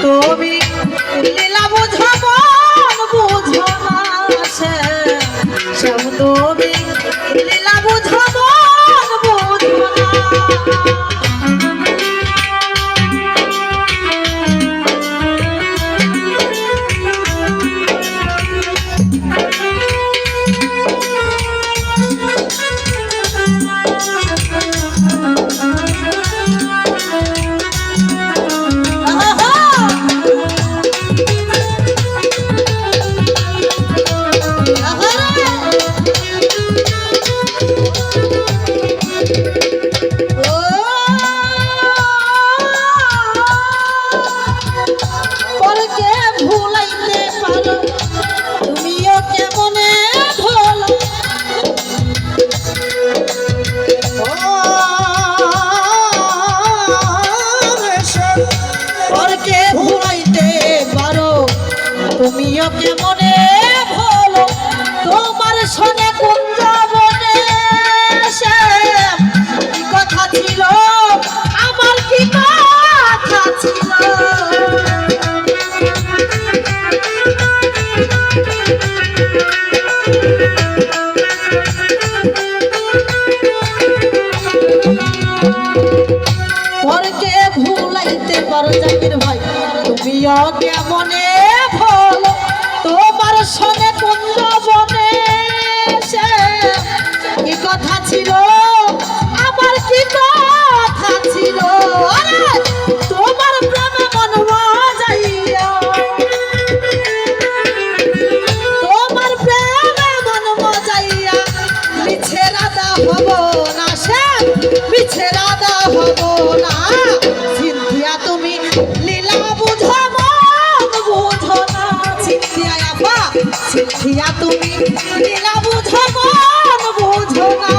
তুমি লীলা বুঝো মন বুঝো না শ্যাম তুমি লীলা বুঝো মন বুঝো না তুমিও কেমনে ভালো তোমার শোনে কুঞ্জ বনে কি কথা ছিল আমার কি কথা ছিল পরকে ভুলাইতে পারো জাকির ভাই তুমিও কেমনে ভালো তোমার শোনে কুঞ্জ বনে কি কথা ছিল আমার কি কথা ছিল তোমার প্রেমে মন বাজাইয়া তোমার প্রেমে মন বাজাইয়া মিছে রাধা হব না মিছে রাধা হব না সিন্ধিয়া তুমি লীলা বুঝো মন বুঝো না সিন্ধিয়া তুমি লীলা বুঝো মন বুঝো না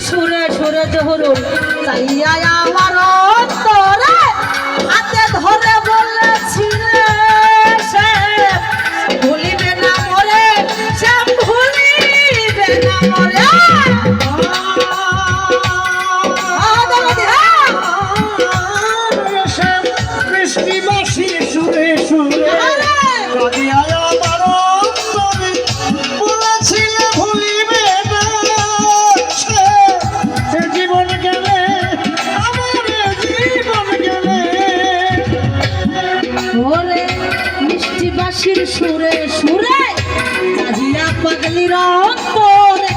সুরে সুরে জহরুল চাইয়া আমার অন্তরে হাতে ধরে বলেছিলে সে ভুলিবে না মরে সে ভুলিবে না মরে মিষ্টি বাসি সুরে সুরে সুরে সুরে চাহিয়া পাগলির অন্তরে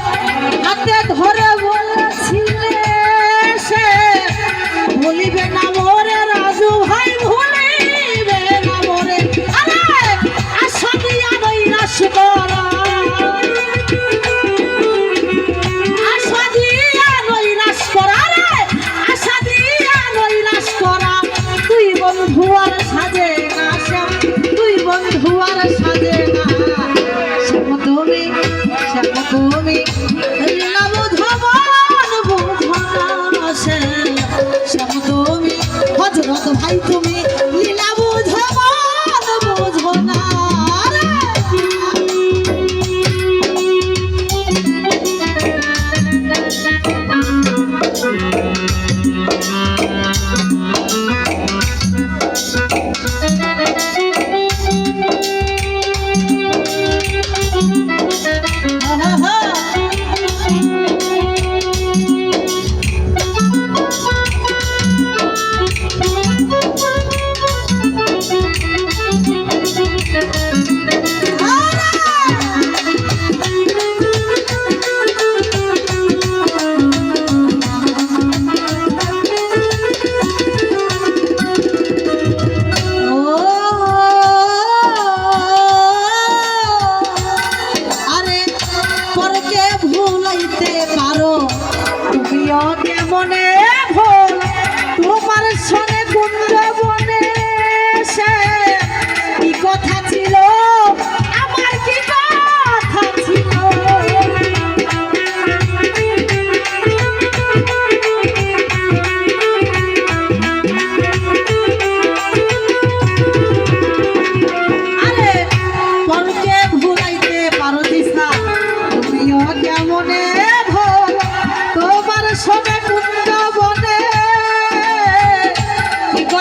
হাতে ধরে বলেছিলে সে ভুলিবে না মোরে রাজু ভাই ভুলিবে না মোরে আরে আশা দিয়া নৈরাশ করা আশা দিয়া নৈরাশ করা রে আশা দিয়া নৈরাশ করা তুই বন্ধু আর সাজে না তুই বন্ধু আর সাজে না শ্যাম তুমি লীলা বুঝো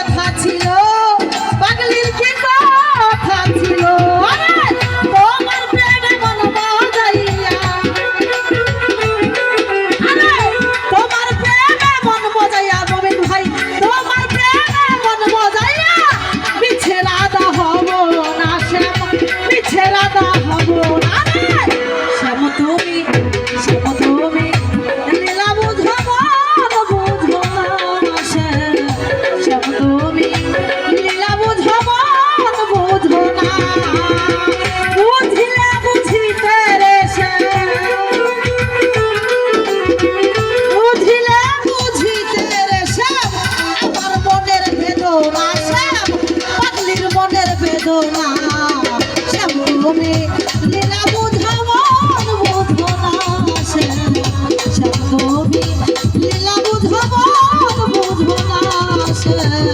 কথা ছিল পাগলির কি কথা ছিল আরে তোমার প্রেমে মন বাজাইয়া আরে তোমার প্রেমে মন বাজাইয়া গোবিন্দ ভাই তোমার প্রেমে মন বাজাইয়া পিছে রাধা হব না শ্যাম পিছে রাধা হব না রে শ্যাম তুমি লীলা বুঝো মন বুঝো না শ্যাম তুমি লীলা বুঝো মন বুঝো না বুঝিলে বুঝিতে রে শ্যাম বুঝিলে বুঝিতে রে শ্যাম আমার মনের বেদনা শ্যাম পাগলির মনের বেদনা শ্যাম তুমি লীলা বুঝো মন বুঝো না শ্যাম তুমি লীলা বুঝো মন বুঝো না শ্যাম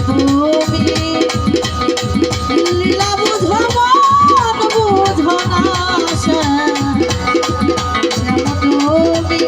তুমি লীলা বুঝো মন বুঝো না শ্যাম তুমি